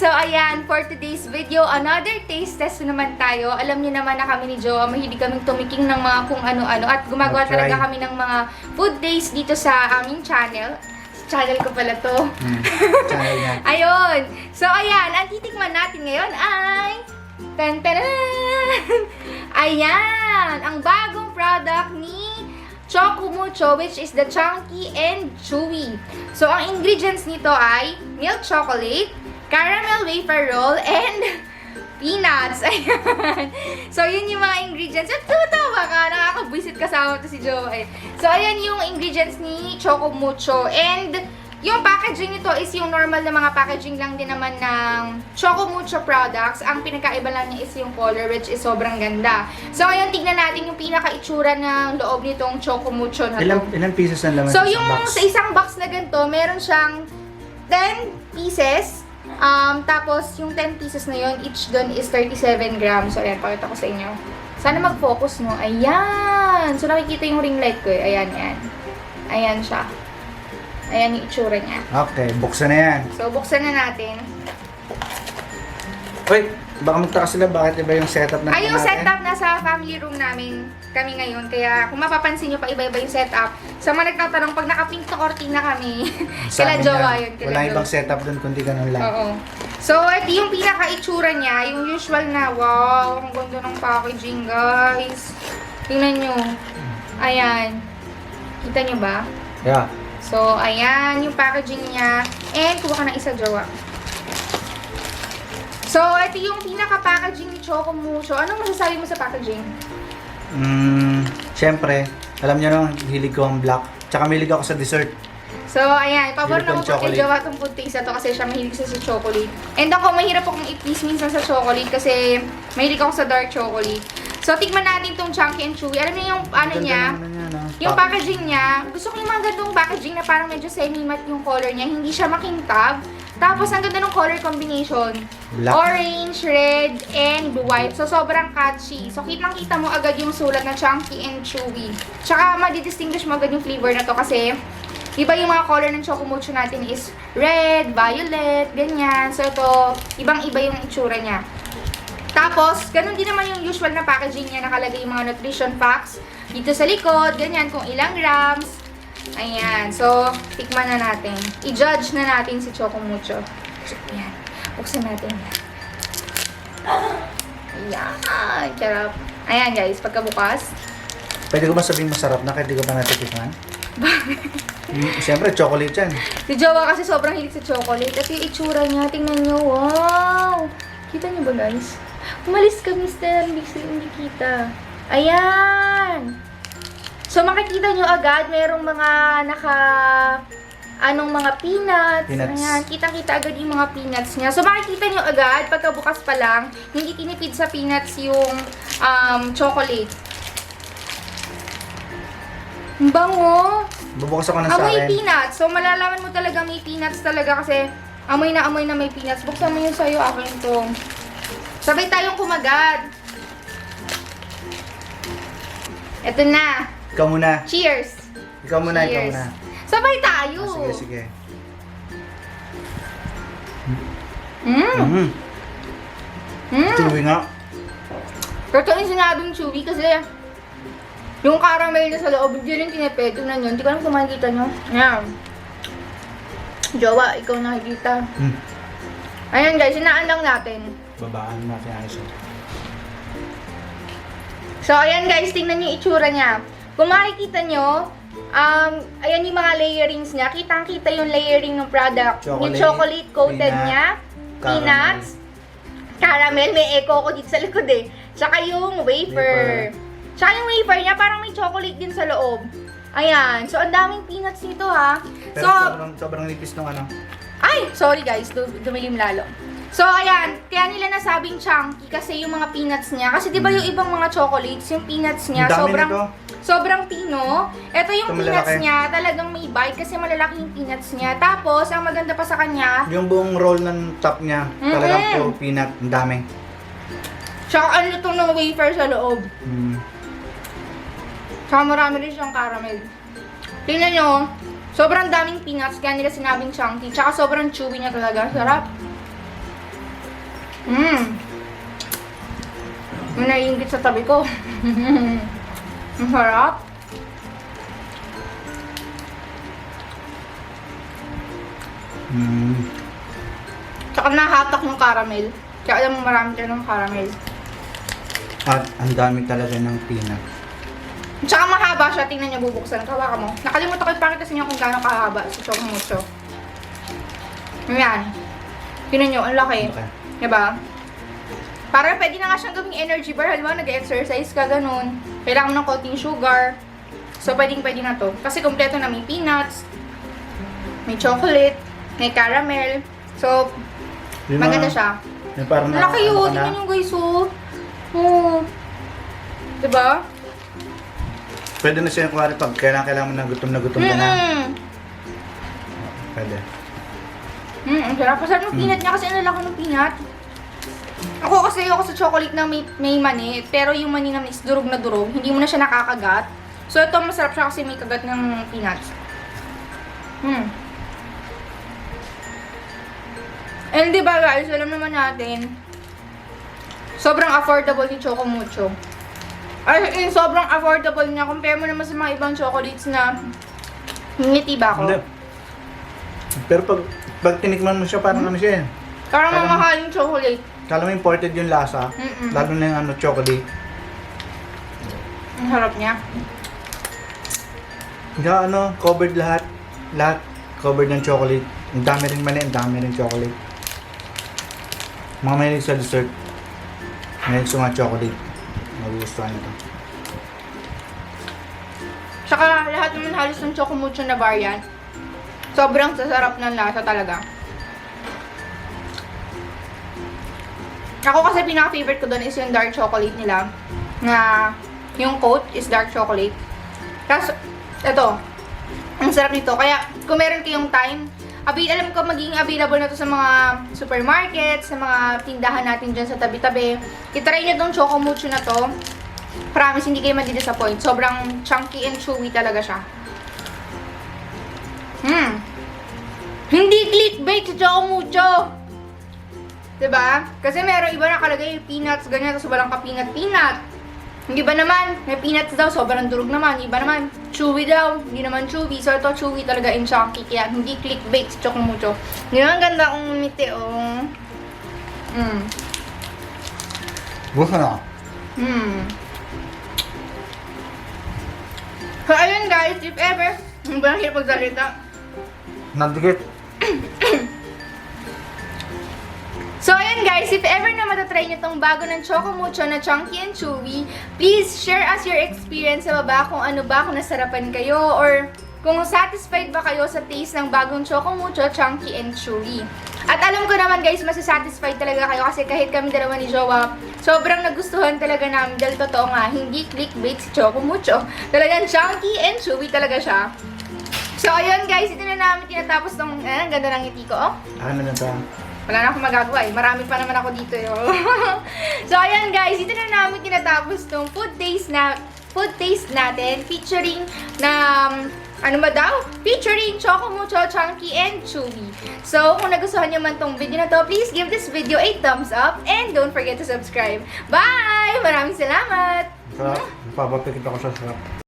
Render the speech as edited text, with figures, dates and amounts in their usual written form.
So ayan, for today's video, another taste test naman tayo. Alam niyo naman na kami ni Jowa, mahilig kaming tumiking ng mga kung ano-ano at gumagawa talaga kami ng mga food days dito sa aming channel. Channel ko pala to. Channel niya. Ayun. So ayan, ang titikman natin ngayon ay ayan, ang bagong product ni Choco Mucho, which is the Chunky and Chewy. So ang ingredients nito ay milk chocolate, caramel wafer roll, and peanuts. Ayan. So, yun yung mga ingredients. At tatawa ka, nakakabwisit kasama to si Joe. So, ayan yung ingredients ni Choco Mucho. And, yung packaging nito is yung normal na mga packaging lang din naman ng Choco Mucho products. Ang pinagkaiba lang niya is yung color, which is sobrang ganda. So, ngayon, tignan natin yung pinaka-itsura ng loob nitong Choco Mucho na to. Ilang pieces na laman So, sa yung box? sa isang box na ganito, meron siyang 10 pieces. Tapos, yung 10 pieces na yun, each dun is 37 grams. So, ayan, pakita ko sa inyo. Sana mag-focus, no? Ayan! So, nakikita yung ring light ko, eh. Ayan, yan. Ayan siya. Ayan yung itsura niya. Okay, buksan na yan. So, buksan na natin. Uy, baka magtaka sila bakit iba yung setup na Ay, yung natin? setup nasa family room namin kami ngayon. Kaya, kung mapapansin nyo pa, iba-iba yung setup. Sa mga nagtatanong, pag naka-pink na cortina kami, kila Jowa yun. Walang ibang setup dun kundi ganun lang. Oo. So, ito yung pinaka-itsura niya, yung usual na, wow, ang ganda ng packaging, guys. Tingnan nyo. Ayan. Kita nyo ba? Yeah. So, ayan yung packaging niya. And, kuha ka ng isa, Jowa. So, ito yung pinaka-packaging ni Choco Mucho. Anong masasabi mo sa packaging? Siyempre, alam niyo no, hilig ko ang black. Tsaka mahilig ako sa dessert. So, ayan. Pabor Hilig na ang ko kay chocolate. Jowa itong food taste na to kasi siya mahilig sa chocolate. And ako, mahirap akong i-please minsan sa chocolate kasi mahilig ako sa dark chocolate. So, tikman natin itong Chunky and Chewy. Alam niyo yung ano Ganda niya? naman yan, no? Yung packaging niya, gusto ko yung mga gandong packaging na parang medyo semi-matte yung color niya. Hindi siya makintab. Tapos, ang ganda ng color combination. Black. Orange, red, and white. So, sobrang catchy. So, kitang-kita mo agad yung sulat na Chunky and Chewy. Tsaka, madidistinguish mo agad yung flavor na to kasi iba yung mga color ng Choco Mucho natin is red, violet, ganyan. So, ito, ibang-iba yung itsura niya. Tapos, ganun din naman yung usual na packaging niya. Nakalagay yung mga nutrition facts dito sa likod, ganyan, kung ilang grams. Ayan. So, tikman na natin. I-judge na natin si Choco Mucho. So, ayan. Buksan natin. Ayan. Sarap. Ayan, guys. Pagkabukas. Pwede ko ba sabihin masarap na kahit di ko pa natitikman? Siyempre, chocolate yan. Si Jowa kasi sobrang hilig sa chocolate. At yung itsura niya, tingnan niyo. Wow! Kita niyo ba, guys? Umalis ka, mister. Hindi kita. Ayan! So, makikita nyo agad, merong mga mga peanuts. Ayan, kitang-kita agad yung mga peanuts niya. So, makikita nyo agad, pagkabukas pa lang, hindi tinipid sa peanuts yung chocolate. Ang bango! Bubukas ako ng sa Amoy akin. peanuts. So, malalaman mo talaga may peanuts talaga kasi amoy na may peanuts. Buksan mo yun sa'yo, akin to. Sabay tayong kumagat. Eto na. Ikaw muna. Cheers! Ikaw muna, ikaw Cheers. muna. Sabay tayo! Sige, sige. Mm. Chewy nga. Totoo yung sinabing chewy kasi yung caramel na sa loob, hindi rin tinipid. Tingnan nyo, hindi ko alam kung makikita nyo. Ayan. Jowa, ikaw nakikita. Ayan guys, sinaan lang natin. Babaan natin ayos. So, ayan guys, tingnan nyo yung itsura niya. Kung makikita nyo, ayan yung mga layerings niya. Kitang-kita yung layering ng product. Yung chocolate coated niya, peanuts, caramel, may echo ko dito sa likod eh. Tsaka yung wafer. Tsaka yung wafer niya, parang may chocolate din sa loob. Ayan. So, ang daming peanuts nito ha. Pero So, sobrang nipis nung ano. ay! Sorry guys, dumilim lalo. So, ayan. Kaya nila nasabing chunky kasi yung mga peanuts niya. Kasi di ba yung ibang mga chocolates, yung peanuts niya, Ang dami nito. sobrang pino. Ito yung Ito peanuts malalaki. niya, talagang may bite kasi malalaki yung peanuts niya. Tapos, ang maganda pa sa kanya, Yung buong roll ng top niya, talagang puro peanut. Ang dami. tsaka ano itong ng wafer sa loob. Tsaka marami rin siyang caramel. Tingnan nyo, sobrang daming peanuts, kaya nila sinabing chunky. Tsaka sobrang chewy niya talaga. Sarap. May naiingit sa tabi ko. Ang harap. Tsaka nahatak ng caramel. Kaya alam mo marami tayo ng caramel. At ang dami talaga ng peanut. Tsaka mahaba siya. Tingnan niyo, bubuksan. Kawakan mo. Nakalimutan ko ipakita sa inyo kung gaano kahaba si Choco Mucho. Ayan. Tingnan niyo, ang laki. Okay. Diba? Para pwede na nga siyang gawing energy bar. Halimbawa, nag-exercise ka, ganun. Kailangan mo ng konting sugar. So, pwede na to. Kasi kompleto na may peanuts, may chocolate, may caramel. So, Yung maganda mga- siya. Yung parang Ang laki yun. ano ka na, Tingnan nyo guys, oh. Oh. Diba? pwede na siya yung kuwari pag kailangan mo na gutom ka na. Pwede. Ang sarap. Masarap ng peanut niya kasi ang lalaki ng peanut. Ako kasi ayoko sa chocolate na may mani, pero yung mani naman is durog na durog. Hindi mo na siya nakakagat. So ito masarap siya kasi may kagat ng peanuts. And diba guys, alam naman natin, sobrang affordable ni Choco Mucho. As in, sobrang affordable niya. Compare mo naman sa mga ibang chocolates na ngiti ba ako? Hindi. Pero pag tinikman mo siya, parang ano siya eh. Parang Parang- mamahal yung chocolate. Kala mo imported yung lasa. Lalo na yung chocolate. Ang harap niya. Kaya covered lahat. Lahat covered ng chocolate. Ang dami rin mani, ang dami rin chocolate. Mga mahilig sa dessert. Mahilig sa mga chocolate. Magugustuhan nito. Tsaka lahat naman halos ng Choco Mucho na variant. Sobrang sasarap ng lasa talaga. Ako kasi pinaka-favorite ko doon is yung dark chocolate nila. Na yung coat is dark chocolate. Tapos, ito. Ang sarap nito. Kaya, kung meron kayong time, alam ko magiging available na to sa mga supermarket, sa mga tindahan natin dyan sa tabi-tabi. I-try nyo tong Choco Mucho na to. Promise, hindi kayo madi-disappoint. Sobrang chunky and chewy talaga siya. Hindi clickbait sa Choco Mucho! Diba? Kasi meron iba nakalagay peanuts, ganyan, tapos walang ka-peanut. Yung iba naman, may peanuts daw, sobrang durog naman. Yung iba naman, chewy daw, hindi naman chewy. So ito, chewy talaga and chunky, kaya hindi clickbait sa Choco Mucho. Di ba ang ganda kong umiti, oh. Gusto na. So ayun guys, if ever, hindi ba hirap magsalita? Nandikit. So, ayan guys, if ever na matatry nyo tong bago ng Choco Mucho na Chunky and Chewy, please share us your experience sa baba kung ano ba, kung nasarapan kayo, or kung satisfied ba kayo sa taste ng bagong Choco Mucho, Chunky and Chewy. At alam ko naman guys, masasatisfied talaga kayo kasi kahit kami dalawa ni Jowa, sobrang nagustuhan talaga namin dahil totoo nga, hindi clickbait si Choco Mucho. Talagang Chunky and Chewy talaga siya. So, ayun guys, ito na namin tinatapos tong, ang ganda ng ngiti ko, oh. Ano na ito? Wala na akong magagawa eh. Marami pa naman ako dito yo. So, ayan guys. Ito na namin tinatapos tong food taste natin. Featuring ano ba daw? Featuring Choco Mucho, Chunky, and Chewy. So, kung nagustuhan nyo man tong video na to, please give this video a thumbs up. And don't forget to subscribe. Bye! Maraming salamat! Sarap. Papapikit ako sa sarap.